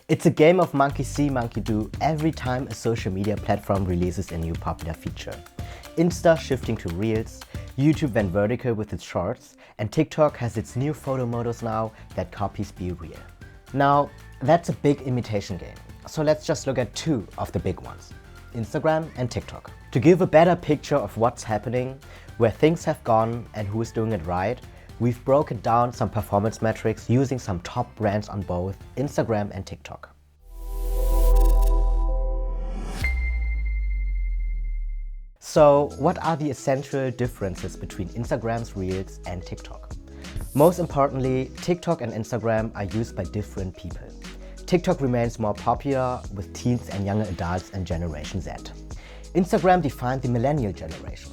It's a game of monkey see, monkey do every time a social media platform releases a new popular feature. Insta shifting to Reels, YouTube went vertical with its shorts, and TikTok has its new photo modus now that copies Be Real. Now, that's a big imitation game, so let's just look at two of the big ones, Instagram and TikTok. To give a better picture of what's happening, where things have gone and who is doing it right, we've broken down some performance metrics using some top brands on both Instagram and TikTok. So what are the essential differences between Instagram's Reels and TikTok? Most importantly, TikTok and Instagram are used by different people. TikTok remains more popular with teens and younger adults and Generation Z. Instagram defined the millennial generation.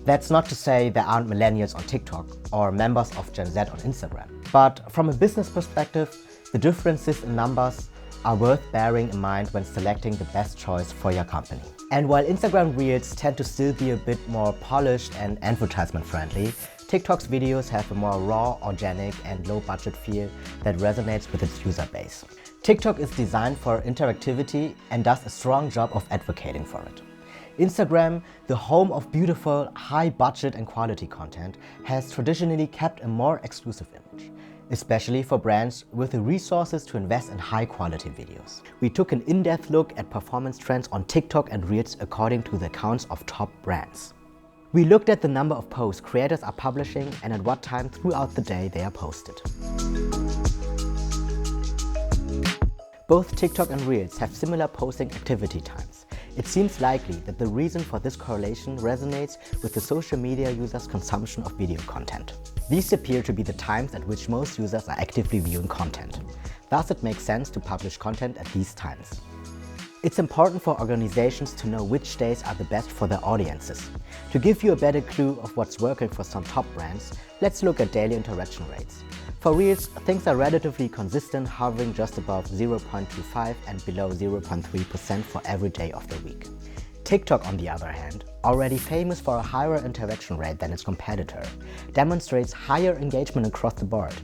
That's not to say there aren't millennials on TikTok or members of Gen Z on Instagram. But from a business perspective, the differences in numbers are worth bearing in mind when selecting the best choice for your company. And while Instagram Reels tend to still be a bit more polished and advertisement friendly, TikTok's videos have a more raw, organic and low budget feel that resonates with its user base. TikTok is designed for interactivity and does a strong job of advocating for it. Instagram, the home of beautiful, high budget and quality content, has traditionally kept a more exclusive image, especially for brands with the resources to invest in high quality videos. We took an in-depth look at performance trends on TikTok and Reels according to the accounts of top brands. We looked at the number of posts creators are publishing and at what time throughout the day they are posted. Both TikTok and Reels have similar posting activity times. It seems likely that the reason for this correlation resonates with the social media users' consumption of video content. These appear to be the times at which most users are actively viewing content. Thus, it makes sense to publish content at these times. It's important for organizations to know which days are the best for their audiences. To give you a better clue of what's working for some top brands, let's look at daily interaction rates. For Reels, things are relatively consistent, hovering just above 0.25 and below 0.3% for every day of the week. TikTok, on the other hand, already famous for a higher interaction rate than its competitor, demonstrates higher engagement across the board,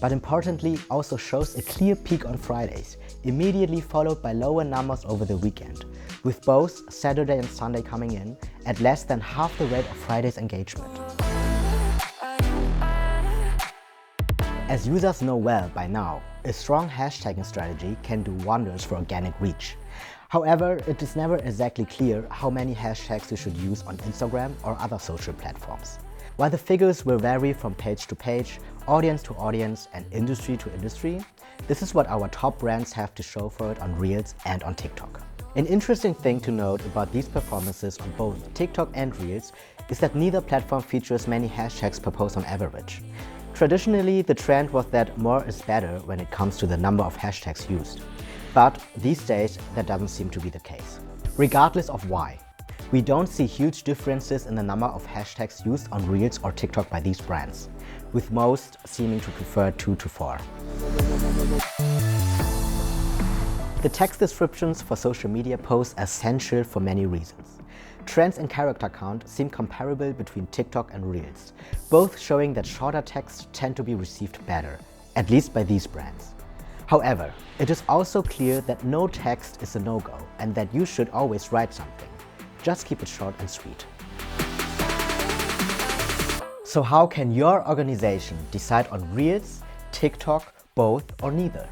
but importantly also shows a clear peak on Fridays, immediately followed by lower numbers over the weekend, with both Saturday and Sunday coming in at less than half the rate of Friday's engagement. As users know well by now, a strong hashtagging strategy can do wonders for organic reach. However, it is never exactly clear how many hashtags you should use on Instagram or other social platforms. While the figures will vary from page to page, audience to audience, and industry to industry, this is what our top brands have to show for it on Reels and on TikTok. An interesting thing to note about these performances on both TikTok and Reels is that neither platform features many hashtags per post on average. Traditionally, the trend was that more is better when it comes to the number of hashtags used. But these days, that doesn't seem to be the case. Regardless of why, we don't see huge differences in the number of hashtags used on Reels or TikTok by these brands, with most seeming to prefer 2 to 4. The text descriptions for social media posts are essential for many reasons. Trends and character count seem comparable between TikTok and Reels, both showing that shorter texts tend to be received better, at least by these brands. However, it is also clear that no text is a no-go and that you should always write something. Just keep it short and sweet. So how can your organization decide on Reels, TikTok, both or neither?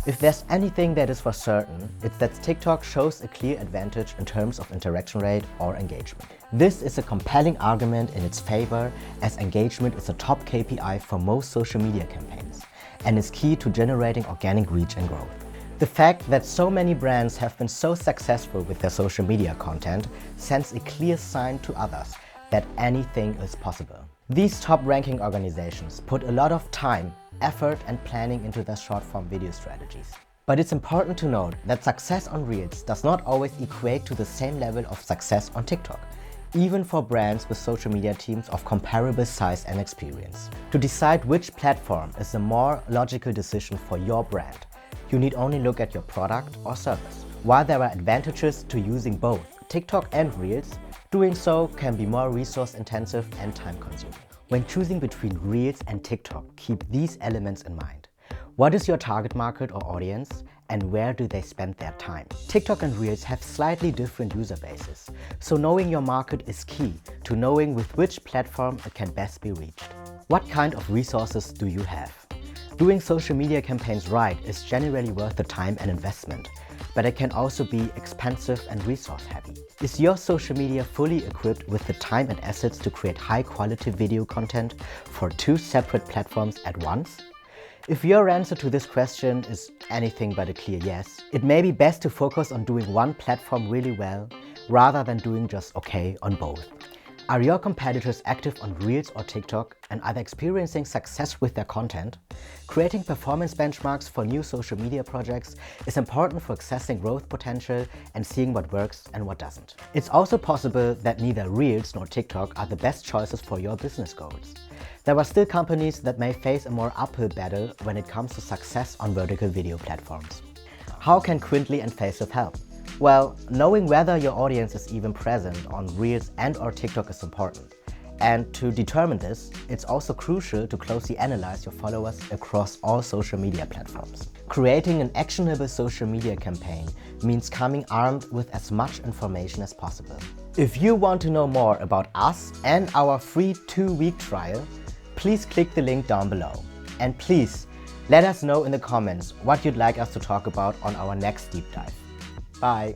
If there's anything that is for certain, it's that TikTok shows a clear advantage in terms of interaction rate or engagement. This is a compelling argument in its favor, as engagement is a top KPI for most social media campaigns and is key to generating organic reach and growth. The fact that so many brands have been so successful with their social media content sends a clear sign to others that anything is possible. These top-ranking organizations put a lot of time, effort and planning into their short-form video strategies. But it's important to note that success on Reels does not always equate to the same level of success on TikTok, even for brands with social media teams of comparable size and experience. To decide which platform is a more logical decision for your brand, you need only look at your product or service. While there are advantages to using both TikTok and Reels, doing so can be more resource-intensive and time-consuming. When choosing between Reels and TikTok, keep these elements in mind. What is your target market or audience? and where do they spend their time. TikTok and Reels have slightly different user bases, so knowing your market is key to knowing with which platform it can best be reached. What kind of resources do you have? Doing social media campaigns right is generally worth the time and investment, but it can also be expensive and resource heavy. Is your social media fully equipped with the time and assets to create high quality video content for 2 separate platforms at once? If your answer to this question is anything but a clear yes, it may be best to focus on doing one platform really well rather than doing just okay on both. Are your competitors active on Reels or TikTok, and are they experiencing success with their content? Creating performance benchmarks for new social media projects is important for accessing growth potential and seeing what works and what doesn't. It's also possible that neither Reels nor TikTok are the best choices for your business goals. There are still companies that may face a more uphill battle when it comes to success on vertical video platforms. How can Quintly and Facelift help? Well, knowing whether your audience is even present on Reels and/or TikTok is important. And to determine this, it's also crucial to closely analyze your followers across all social media platforms. Creating an actionable social media campaign means coming armed with as much information as possible. If you want to know more about us and our free 2-week trial, please click the link down below. And please, let us know in the comments what you'd like us to talk about on our next deep dive. Bye.